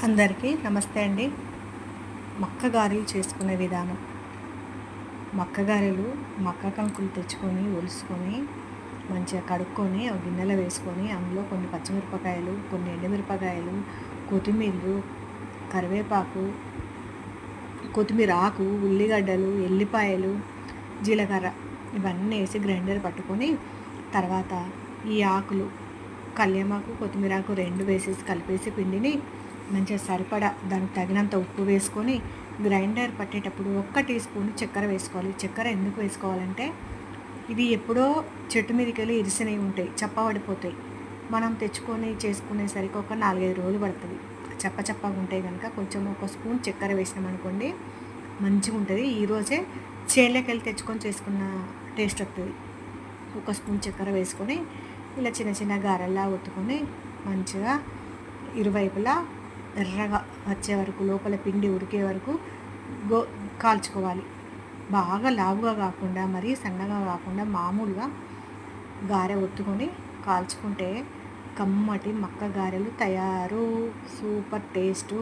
అందరికీ నమస్తే అండి. మక్క గారెలు చేసుకునే విధానం. మక్క గారెలు మక్క కంకులు తెచ్చుకొని ఒలుసుకొని మంచిగా కడుక్కొని ఒక గిన్నెలో వేసుకొని అందులో కొన్ని పచ్చిమిరపకాయలు, కొన్ని ఎండుమిరపకాయలు, కొత్తిమీర, కరివేపాకు, కొత్తిమీర ఆకు, ఉల్లిగడ్డలు, ఎల్లిపాయలు, జీలకర్ర ఇవన్నీ వేసి గ్రైండర్ పట్టుకొని తర్వాత ఈ ఆకులు కళ్యామాకు, కొత్తిమీరాకు రెండు వేసేసి కలిపేసి పిండిని మంచిగా సరిపడా దానికి తగినంత ఉప్పు వేసుకొని గ్రైండర్ పట్టేటప్పుడు 1 టీ స్పూన్ చక్కెర వేసుకోవాలి. చక్కెర ఎందుకు వేసుకోవాలంటే ఇవి ఎప్పుడో చెట్టు మీదకి వెళ్ళి ఇరిసినవి ఉంటాయి, చప్పబడిపోతాయి. మనం తెచ్చుకొని చేసుకునేసరికి ఒక 4-5 రోజులు పడుతుంది. చప్పగా ఉంటాయి కనుక కొంచెం 1 స్పూన్ చక్కెర వేసినామనుకోండి మంచిగా ఉంటుంది. ఈరోజే చేనులోకి వెళ్ళి తెచ్చుకొని చేసుకున్న టేస్ట్ వస్తుంది. 1 స్పూన్ చక్కెర వేసుకొని ఇలా చిన్న చిన్న గారెల్లా ఒత్తుకొని మంచిగా ఇరువైపులా ఎర్రగా వచ్చే వరకు, లోపల పిండి ఉడికే వరకు కాల్చుకోవాలి. బాగా లావుగా కాకుండా, మరీ సన్నగా కాకుండా మామూలుగా గారె ఒత్తుకొని కాల్చుకుంటే కమ్మటి మక్క గారెలు తయారు. Super taste.